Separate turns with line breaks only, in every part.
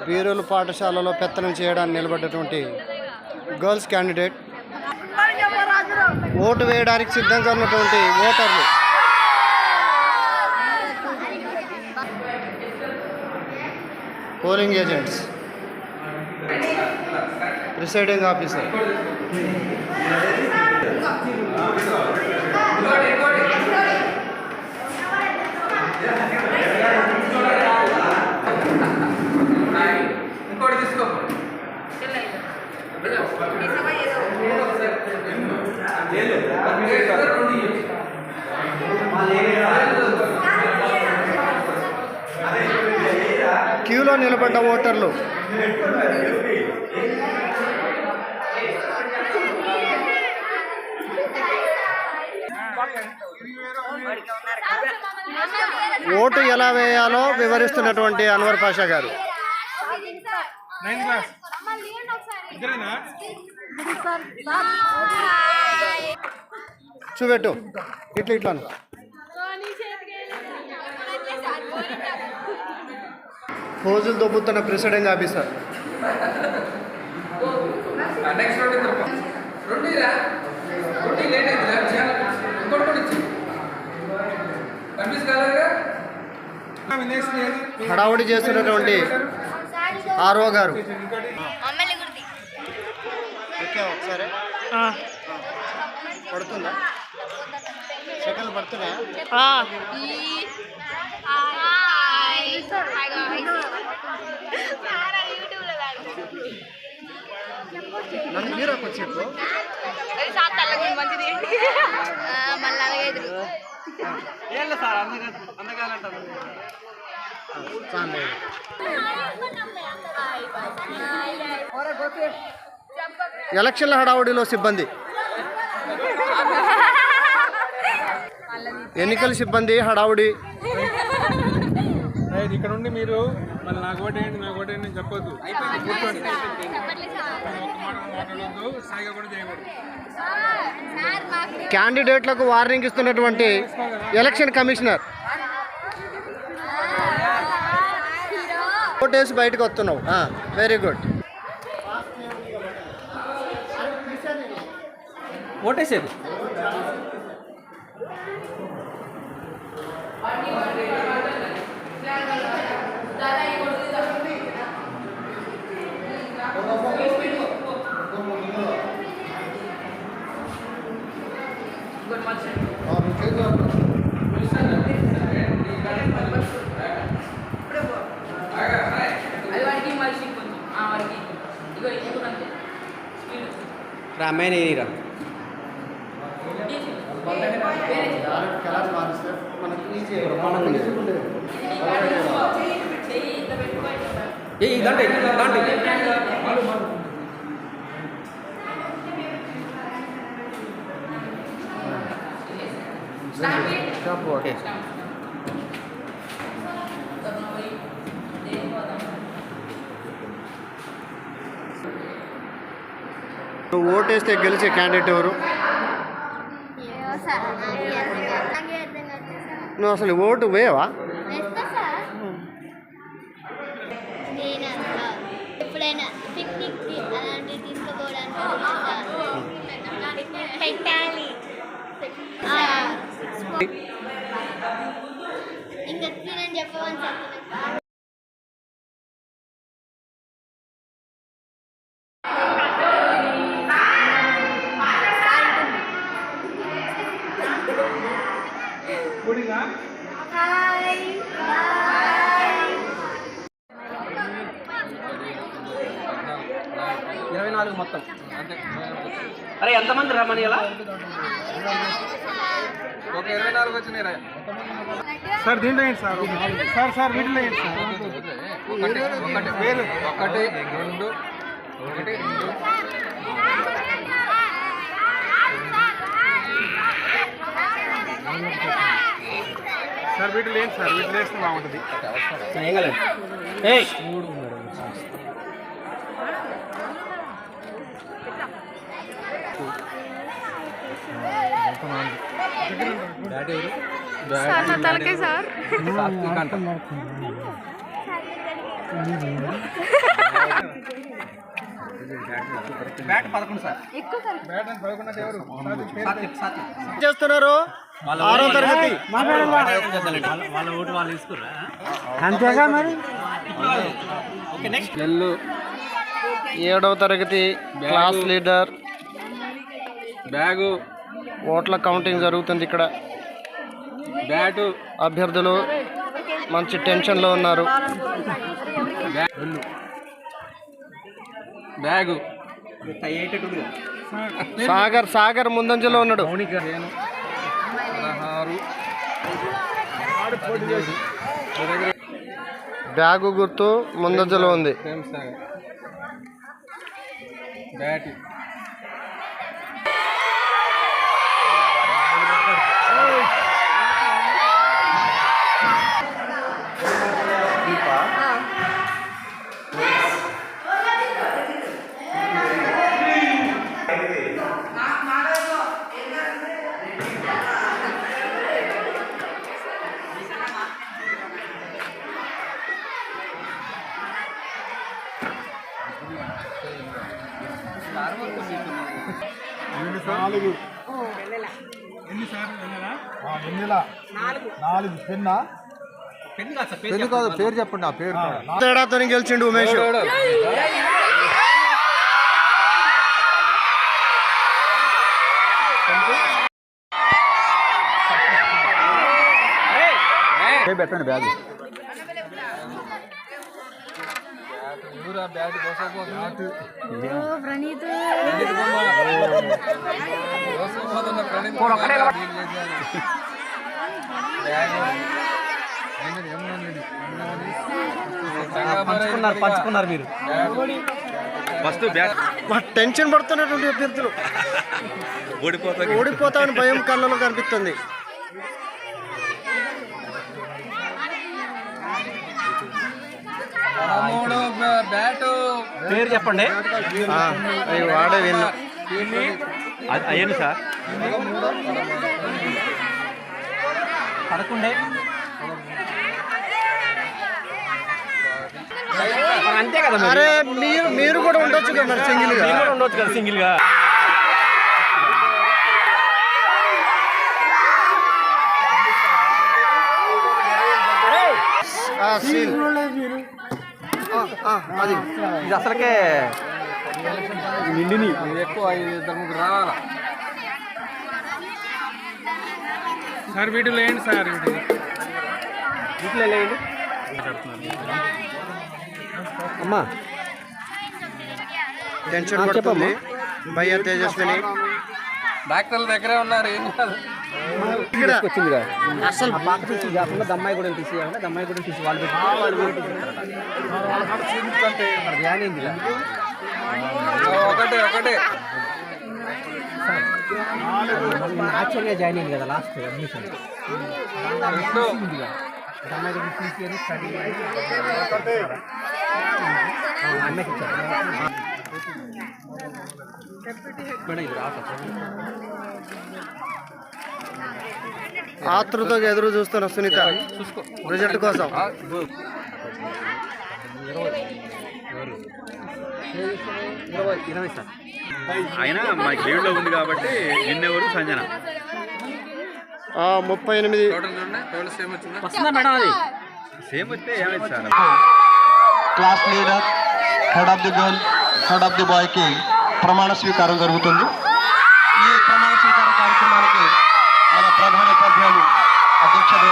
బీరుల పాఠశాలలో పెత్తనం చేయడానికి నిలబడ్డటువంటి గర్ల్స్ క్యాండిడేట్, ఓటు వేయడానికి సిద్ధంగా ఉన్నటువంటి ఓటర్లు, పోలింగ్ ఏజెంట్స్, ప్రిసైడింగ్ ఆఫీసర్. క్యూలో నిలబడ్డ ఓటర్లు ఓటు ఎలా వేయాలో వివరిస్తున్నటువంటి అన్వర్ పాషా గారు. చూపెట్టు, ఇట్లా ఇట్లాను. రోజులు దొబ్బుతున్న ప్రిసైడింగ్ ఆఫీసర్. హడావుడి చేస్తున్నటువంటి ఆర్ఓ గారు. ఒకసారి పడుతుందా? సెకండ్లు పడుతున్నాయా? నన్ను మీరు వచ్చేప్పుడు ఎలక్షన్ల హడావుడిలో సిబ్బంది, ఎన్నికల సిబ్బంది హడావుడి.
ఇక్కడ నుండి మీరు మళ్ళీ నాకు ఓటేయండి నాకు ఓటేయండి అని చెప్పొద్దు. కూర్చోండి, మాట్లాడొద్దు, సాయిగా కూడా చేయకూడదు.
క్యాండిడేట్లకు వార్నింగ్ ఇస్తున్నటువంటి ఎలక్షన్ కమిషనర్. ఓటేసి బయటకు వస్తున్నావు, వెరీ గుడ్.
ఓటేసేది రామాయణ
నువ్వు ఓటేస్తే గెలిచే క్యాండిడేట్ ఎవరు? నువ్వు అసలు ఓటు వేయవా?
ఎప్పుడైనా పిక్నిక్ అలాంటివి తీసుకోవడానికి ఇంకా నేను చెప్పమని చెప్తున్నాను.
మొత్తం అరే ఎంతమంది రమ్మని ఎలా
ఒక 24 వచ్చినాయి సార్. దీంట్లో ఏంటి సార్? సార్ సార్ వీటిలో ఏంటి సార్? ఒకటి 2 సార్ వీటిలో ఏంటి సార్? వీటిలో వేస్తే బాగుంటుంది.
సార్ నా తలకే సార్.
Bat 11 sir.
బ్యాట్ అని 11 అంటే ఎవరు?
సాత్విక్.
చేస్తున్నారు 6వ తరగతి.
వాళ్ళ ఓటు వాళ్ళు తీసుకురా.
అంతేగా మరి.
Okay next.
7వ తరగతి క్లాస్ లీడర్
బ్యాగు,
ఓట్ల కౌంటింగ్ జరుగుతుంది ఇక్కడ.
బ్యాటు,
అభ్యర్థులు మంచి టెన్షన్లో ఉన్నారు.
బ్యాగు,
సాగర్ ముందంజలో ఉన్నాడు.
16
బ్యాగు గుర్తు ముందంజలో ఉంది.
బ్యాట్,
పేరు చెప్పండి. ఆ పేరు తేడాతో గెలిచిండు ఉమేష్.
పెట్టండి బ్యాగ్. బ్యాట్
పంచుకున్నారు మీరు.
First bat.
టెన్షన్ పడుతున్నటువంటి అభ్యర్థులు ఓడిపోతామని భయం కళ్ళలో కనిపిస్తుంది.
బ్యాటు,
పేరు చెప్పండి.
వాడే విన్నా.
అయ్యండి సార్. 11. అంతే కదా.
అరే మీరు కూడా ఉండొచ్చు కదా మరి సింగిల్ గా.
ఉండొచ్చు కదా సింగిల్ గా.
అది
ఇది అసలుకే నిండిని
ఎక్కువ 2 రావాలా సార్. వీటిలో ఏంటి సార్?
వీటిలో లేండి అమ్మా.
టెన్షన్ పడుతుంది భయ్య తేజస్విని.
డాక్టర్ల దగ్గరే ఉన్నారు. ఏం కాదు.
వచ్చింది అసలు పాత తీసి కాకుండా దమ్మాయి కూడా తీసి దమ్మాయి కూడా తీసి వాళ్ళు పెట్టి ధ్యానం ఏంది
ఒకటే
యాక్చువల్గా జాయిన్ అయింది కదా లాస్ట్ అడ్మిషన్. దమ్మాయి కూడా తీసి అని స్టడీ అన్నకి ఇచ్చారు.
ఆతృతగా ఎదురు చూస్తున్న సునీత రిజల్ట్ కోసం.
అయినా మా గ్రేడ్లో ఉంది కాబట్టి నిన్నెవరు సంజన
38.
వస్తుందా మేడం? అది
సేమ్ వస్తే ఏమైంది sir?
Class leader, head of the girl, head of the బాయ్కి ప్రమాణ స్వీకారం జరుగుతుంది. ఈ ప్రమాణ స్వీకార కార్యక్రమానికి మన ప్రధాన ఉపాధ్యాయులు అధ్యక్షత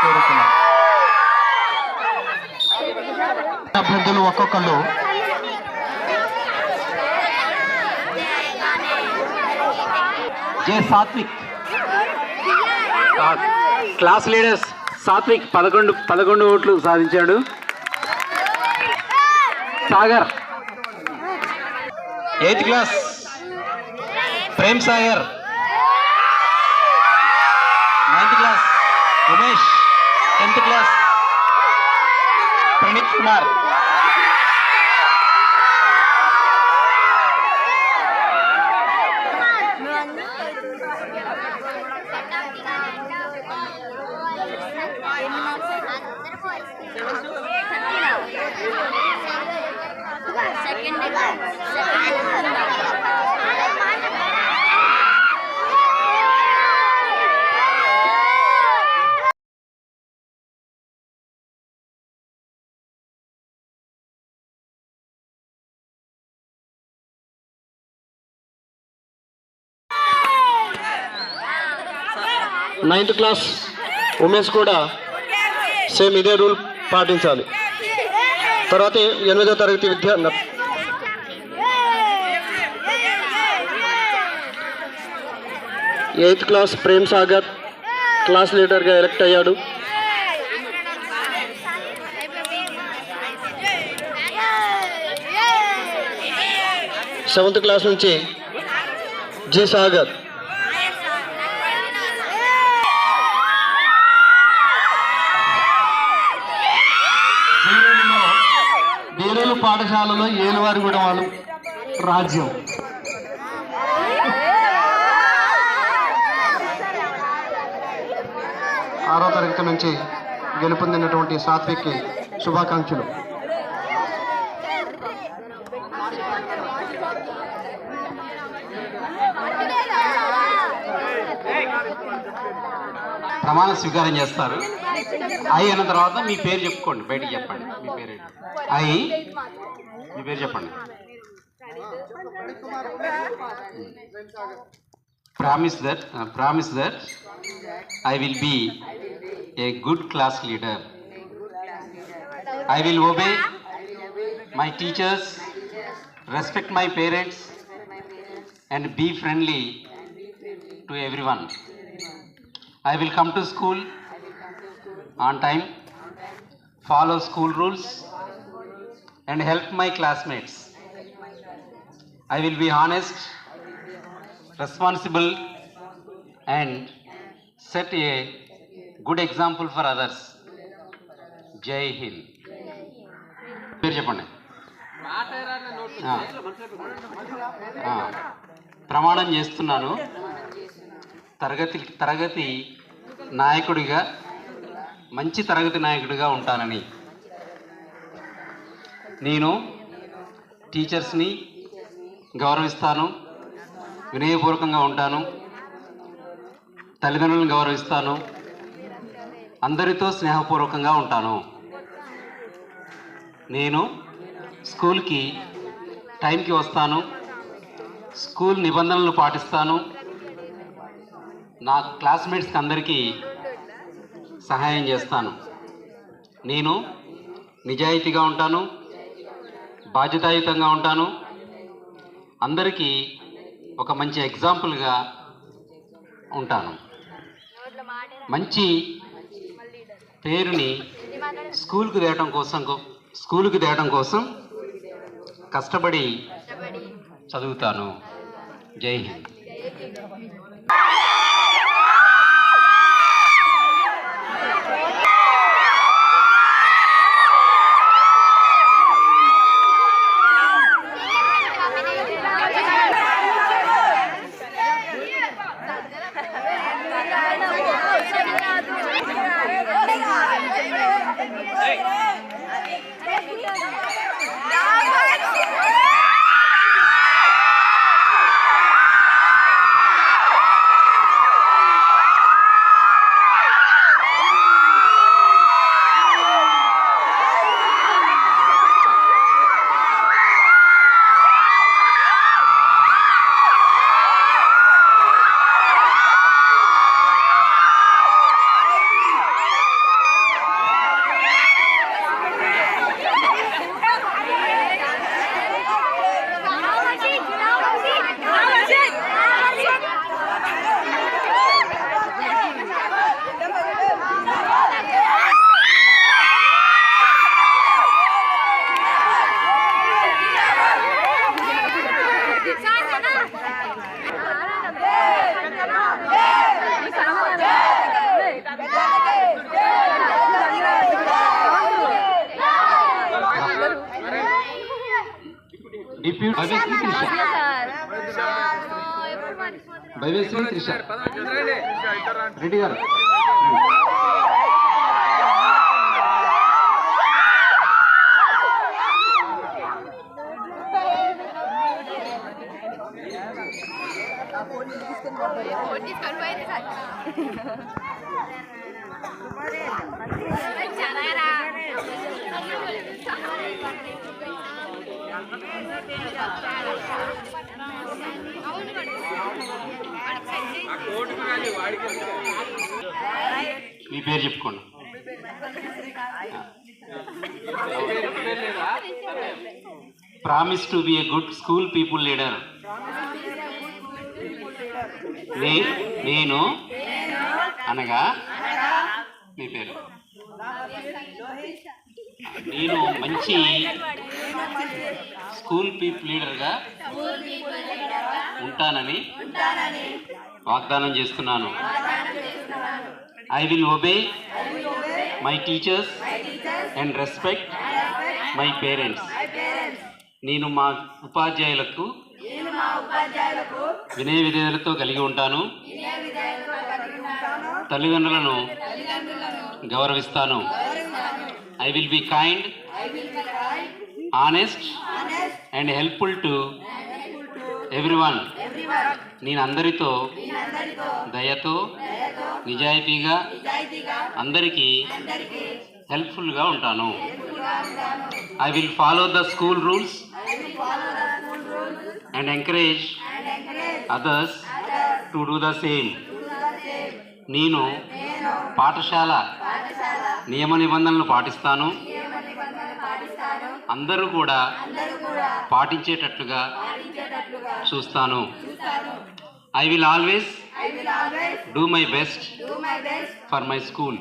కోరుతున్నారు. అభ్యర్థులు ఒక్కొక్కళ్ళు J Sathvik,
class leaders Sathvik 11 ఓట్లు సాధించాడు. Sagar
8th class Prem Sagar, 9th class Umesh, 10th class Praneeth Kumar.
Second
ninth class women's కూడా సేమ్ ఇదే రూల్ పాటించాలి. తర్వాత 8వ తరగతి విద్యార్థి 8th class Prem Sagar class లీడర్గా ఎలక్ట్ అయ్యాడు. 7th క్లాస్ నుంచి జి సాగర్. బీరేలు పాఠశాలలో ఏలువారిగూడెం వాళ్ళు రాజ్యం. ఆరో తరగతి నుంచి గెలుపొందినటువంటి సాత్విక్కి శుభాకాంక్షలు.
ప్రమాణ స్వీకారం చేస్తారు. ఐ అన్న తర్వాత మీ పేరు చెప్పుకోండి, బయటికి చెప్పండి మీ పేరు. ఐ, మీ పేరు చెప్పండి. Promise that I will be a good class leader. I will obey my teachers, respect my parents and be friendly to everyone. I will come to school on time, follow school rules and help my classmates. I will be honest, responsible and set a good example for others. Jai Hind. పేరు చెప్పండి. ప్రమాణం చేస్తున్నాను తరగతి నాయకుడిగా, మంచి తరగతి నాయకుడిగా ఉంటానని. నేను టీచర్స్ని గౌరవిస్తాను, వినయపూర్వకంగా ఉంటాను, తల్లిదండ్రులను గౌరవిస్తాను, అందరితో స్నేహపూర్వకంగా ఉంటాను. నేను స్కూల్కి టైంకి వస్తాను, స్కూల్ నిబంధనలు పాటిస్తాను, నా క్లాస్మేట్స్కి అందరికీ సహాయం చేస్తాను. నేను నిజాయితీగా ఉంటాను, బాధ్యతాయుతంగా ఉంటాను, అందరికీ ఒక మంచి ఎగ్జాంపుల్గా ఉంటాను. మంచి పేరుని స్కూల్కి తేవడం కోసం కష్టపడి చదువుతాను. జై హింద్. భవ్యశ్రీ త్రిష రెడ్డి గారు. మీ పేరు చెప్పుకోండి. Promise to be a good school people leader. నేను అనగా మీ పేరు. నేను మంచి స్కూల్ పీపుల్ లీడర్గా ఉంటానని వాగ్దానం చేస్తున్నాను. I will obey my teachers and respect my parents. నేను మా ఉపాధ్యాయులకు వినయ విధేయతలతో కలిగి ఉంటాను. తల్లిదండ్రులను గౌరవిస్తాను. I will be kind, honest and helpful to everyone. నేను అందరితో దయతో నిజాయితీగా అందరికీ హెల్ప్ఫుల్గా ఉంటాను. I will follow the school rules and encourage others to do the same. నేను పాఠశాల నియమ నిబంధనలు పాటిస్తాను. అందరూ కూడా పాటించేటట్లుగా చూస్తాను. I will always do my best for my school.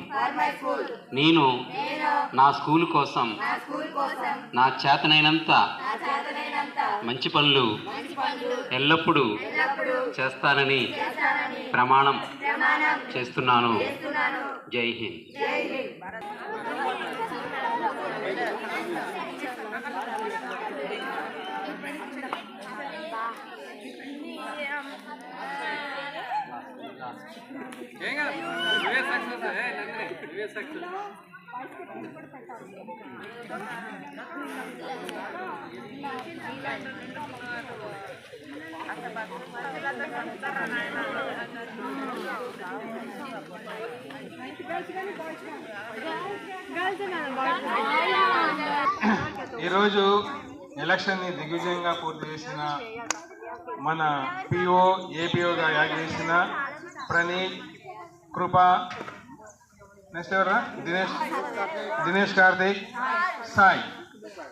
నేను నా స్కూల్ కోసం నా చేతనైనంత మంచి పనులు ఎల్లప్పుడూ చేస్తానని ప్రమాణం చేస్తున్నాను. జై హింద్.
ఏం కాదు, నువ్వే సక్సెస్. నువ్వే సక్సెస్.
ఈరోజు ఎలక్షన్ని దిగ్విజయంగా పూర్తి చేసిన మన పిఓ ఏపీఓగా యాడ్ చేసిన ప్రణీత్, కృప, నెక్స్ట్ ఎవరా దినేష్ కార్తిక్, సాయి,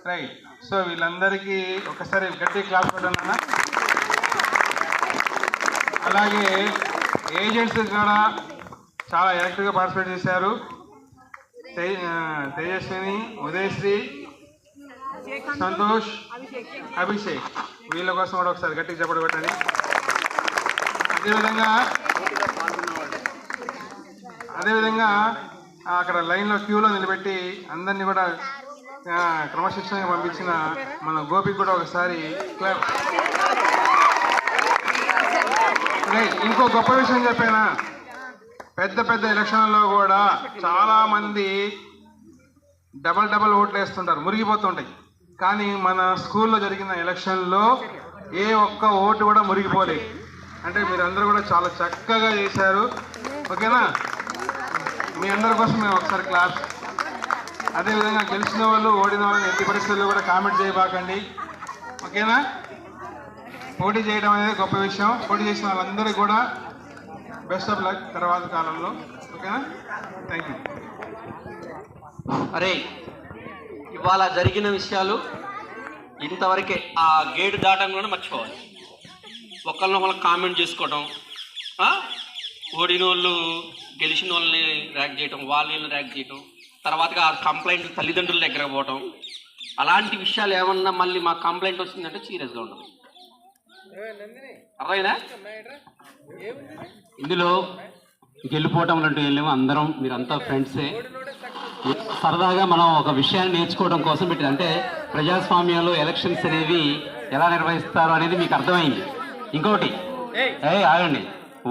రైట్. సో వీళ్ళందరికీ ఒకసారి గట్టి క్లాస్ కొట్టాలన్నా. అలాగే ఏజెంట్స్ కూడా చాలా యాక్టివ్గా పార్టిసిపేట్ చేశారు. తేజస్విని, ఉదయశ్రీ, సంతోష్, అభిషేక్, వీళ్ళ కోసం కూడా ఒకసారి గట్టిగా చెప్పడం పెట్టండి. అదేవిధంగా అక్కడ లైన్లో క్యూలో నిలబెట్టి అందరినీ కూడా క్రమశిక్షణగా పంపించిన మన గోపికి కూడా ఒకసారి రైట్. ఇంకో గొప్ప విషయం చెప్పానా, పెద్ద పెద్ద ఎలక్షన్లలో కూడా చాలామంది డబల్ ఓట్లు వేస్తుంటారు, మురిగిపోతుంటాయి. కానీ మన స్కూల్లో జరిగిన ఎలక్షన్లో ఏ ఒక్క ఓటు కూడా మురిగిపోలేదు. అంటే మీరందరూ కూడా చాలా చక్కగా చేశారు. ఓకేనా? మీ అందరి కోసం మేము ఒకసారి క్లాస్. అదేవిధంగా గెలిచిన వాళ్ళు ఓడిన వాళ్ళని ఎట్టి పరిస్థితుల్లో కూడా కామెంట్ చేయబాకండి. ఓకేనా? పోటీ చేయడం అనేది గొప్ప విషయం. పోటీ చేసిన వాళ్ళందరికీ కూడా బెస్ట్ ఆఫ్ లక్ తర్వాత కాలంలో. ఓకేనా? Thank you.
అరే, ఇవాళ జరిగిన విషయాలు ఇంతవరకే. ఆ గేటు దాటం కూడా మర్చిపోవాలి. ఒకళ్ళని కామెంట్ చేసుకోవడం, ఓడిన వాళ్ళు గెలిచిన వాళ్ళని ర్యాక్ చేయటం, వాళ్ళని ర్యాక్ చేయటం, తర్వాతగా ఆ కంప్లైంట్ తల్లిదండ్రుల దగ్గర పోవటం, అలాంటి విషయాలు ఏమన్నా మళ్ళీ మా కంప్లైంట్ వచ్చిందంటే సీరియస్గా ఉండదు. అర్థమైనా? ఇందులో గెలిపోవటం అంటూ ఏం లేవు. అందరం మీరంతా ఫ్రెండ్సే. సరదాగా మనం ఒక విషయాన్ని నేర్చుకోవడం కోసం పెట్టింది. అంటే ప్రజాస్వామ్యంలో ఎలక్షన్స్ అనేవి ఎలా నిర్వహిస్తారు అనేది మీకు అర్థమైంది. ఇంకోటి, ఆగండి,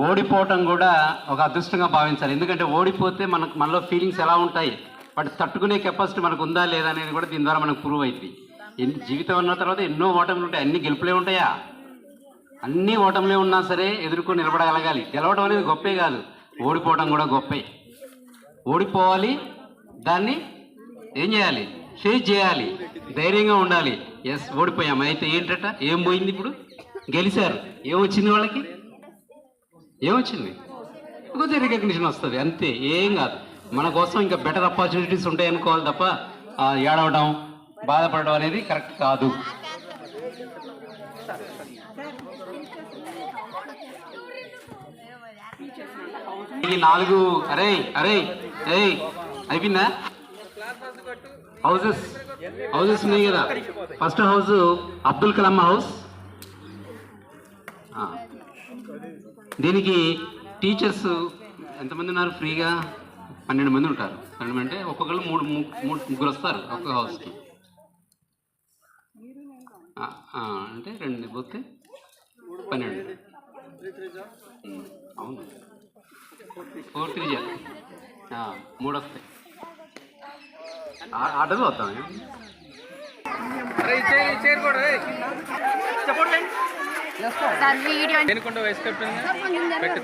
ఓడిపోవటం కూడా ఒక అదృష్టంగా భావించాలి. ఎందుకంటే ఓడిపోతే మనలో ఫీలింగ్స్ ఎలా ఉంటాయి, వాటి తట్టుకునే కెపాసిటీ మనకు ఉందా లేదా అనేది కూడా దీని ద్వారా మనకు ప్రూవ్ అవుతుంది. జీవితం అన్న తర్వాత ఎన్నో ఓటములు ఉంటాయి, అన్ని గెలుపులే ఉంటాయా?
అన్నీ ఓటమిలో ఉన్నా సరే ఎదుర్కొని నిలబడగలగాలి. గెలవడం అనేది గొప్పే కాదు, ఓడిపోవడం కూడా గొప్పే. ఓడిపోవాలి, దాన్ని ఏం చేయాలి, ఫేస్ చేయాలి, ధైర్యంగా ఉండాలి. ఎస్ ఓడిపోయాం, అయితే ఏంటట, ఏం పోయింది, ఇప్పుడు గెలిచారు, ఏమొచ్చింది వాళ్ళకి, ఏమొచ్చింది, కొంచెం రికగ్నిషన్ వస్తుంది అంతే, ఏం కాదు. మన కోసం ఇంకా బెటర్ ఆపర్చునిటీస్ ఉంటాయి అనుకోవాలి తప్ప ఏడవడం బాధపడడం అనేది కరెక్ట్ కాదు. ఈ 4 అరే అరే ఏయ్ అయిపోయిందా? హౌసెస్ ఉన్నాయి కదా. First house Abdul Kalam house. దీనికి టీచర్స్ ఎంతమంది ఉన్నారు? ఫ్రీగా 12 మంది ఉంటారు. 12 అంటే ఒక్కొక్కరు ముగ్గురు వస్తారు ఒక్కొక్క హౌస్కి. అంటే 2 పోతే 12. అవును, 4 3 3 వస్తాయి. ఆర్డర్ వస్తాం.
సార్ వీడియో
దేనికొండ వైస్ కెప్టెన్ పెట్టు.